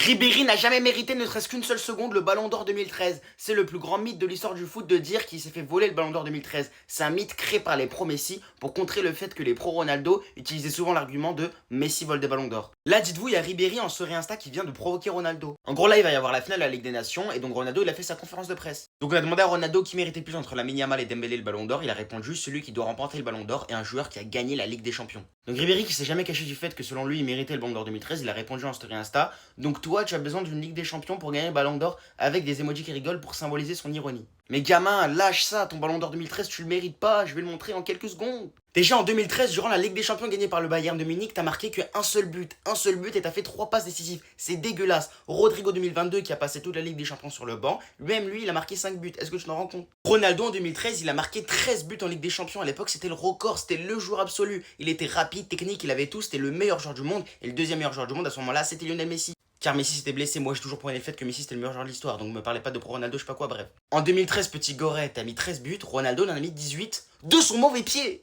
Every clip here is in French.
Ribéry n'a jamais mérité ne serait-ce qu'une seule seconde le Ballon d'Or 2013. C'est le plus grand mythe de l'histoire du foot de dire qu'il s'est fait voler le Ballon d'Or 2013. C'est un mythe créé par les pro-Messi pour contrer le fait que les pro-Ronaldo utilisaient souvent l'argument de Messi vole des Ballons d'Or. Là, dites-vous, il y a Ribéry en story Insta qui vient de provoquer Ronaldo. En gros, là, il va y avoir la finale de la Ligue des Nations et donc Ronaldo, il a fait sa conférence de presse. Donc on a demandé à Ronaldo qui méritait plus entre Lamine Yamal et Dembélé le Ballon d'Or. Il a répondu celui qui doit remporter le Ballon d'Or et un joueur qui a gagné la Ligue des Champions. Donc Ribéry qui s'est jamais caché du fait que selon lui il méritait le Ballon d'Or 2013, il a répondu en story Insta. Donc toi, tu as besoin d'une Ligue des Champions pour gagner le Ballon d'Or avec des emojis qui rigolent pour symboliser son ironie. Mais gamin, lâche ça, ton Ballon d'Or 2013, tu le mérites pas, je vais le montrer en quelques secondes. Déjà en 2013, durant la Ligue des Champions gagnée par le Bayern de Munich, t'as marqué qu'un seul but et t'as fait 3 passes décisives. C'est dégueulasse. Rodrigo 2022 qui a passé toute la Ligue des Champions sur le banc, lui-même lui, il a marqué 5 buts. Est-ce que tu t'en rends compte? Ronaldo en 2013, il a marqué 13 buts en Ligue des Champions. À l'époque, c'était le record, c'était le joueur absolu. Il était rapide, technique, il avait tout, c'était le meilleur joueur du monde. Et le deuxième meilleur joueur du monde à ce moment-là, c'était Lionel Messi. Car Messi s'était blessé, moi j'ai toujours prôné le fait que Messi c'était le meilleur joueur de l'histoire, donc me parlez pas de pro Ronaldo, je sais pas quoi, bref. En 2013, petit Goret, t'as mis 13 buts, Ronaldo en a mis 18 de son mauvais pied,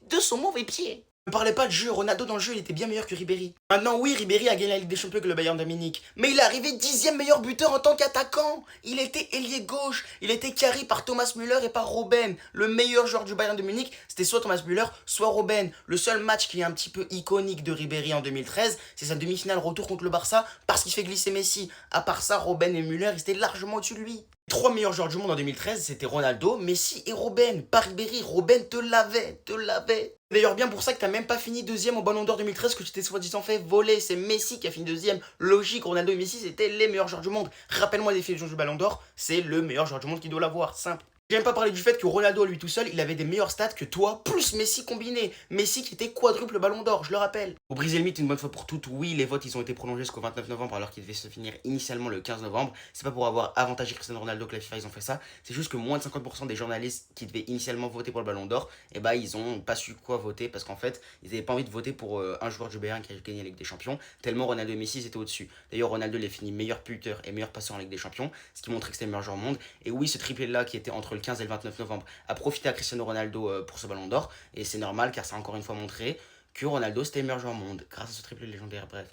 Ne parlez pas de jeu, Ronaldo dans le jeu il était bien meilleur que Ribéry. Maintenant oui, Ribéry a gagné la Ligue des Champions avec le Bayern de Munich, mais il est arrivé 10e meilleur buteur en tant qu'attaquant. Il était ailier gauche, il était carré par Thomas Müller et par Robben. Le meilleur joueur du Bayern de Munich, c'était soit Thomas Müller, soit Robben. Le seul match qui est un petit peu iconique de Ribéry en 2013, c'est sa demi-finale retour contre le Barça parce qu'il fait glisser Messi. À part ça, Robben et Müller, ils étaient largement au-dessus de lui. Les 3 meilleurs joueurs du monde en 2013, c'était Ronaldo, Messi et Robben. Pas Ribéry, Robben te l'avait. D'ailleurs, bien pour ça que t'as même pas fini deuxième au Ballon d'Or 2013, que tu t'es soi-disant fait voler. C'est Messi qui a fini deuxième. Logique, Ronaldo et Messi, c'était les meilleurs joueurs du monde. Rappelle-moi des définitions du Ballon d'Or, c'est le meilleur joueur du monde qui doit l'avoir. Simple. J'ai même pas parlé du fait que Ronaldo, lui tout seul, il avait des meilleurs stats que toi, plus Messi combiné. Messi qui était quadruple Ballon d'Or, je le rappelle. Pour briser le mythe une bonne fois pour toutes, oui, les votes ils ont été prolongés jusqu'au 29 novembre alors qu'ils devaient se finir initialement le 15 novembre. C'est pas pour avoir avantagé Cristiano Ronaldo que la FIFA ils ont fait ça. C'est juste que moins de 50% des journalistes qui devaient initialement voter pour le Ballon d'Or, et bah ils ont pas su quoi voter parce qu'en fait ils avaient pas envie de voter pour un joueur du Bayern qui a gagné la Ligue des Champions. Tellement Ronaldo et Messi étaient au-dessus. D'ailleurs Ronaldo il a fini meilleur buteur et meilleur passeur en Ligue des Champions, ce qui montrait que c'était le meilleur joueur au monde. Et oui, ce triplé là qui était entre le 15 et le 29 novembre a profité à Cristiano Ronaldo pour ce Ballon d'Or, et c'est normal car ça a encore une fois montré que Ronaldo c'était le meilleur joueur au monde grâce à ce triplé légendaire. Bref.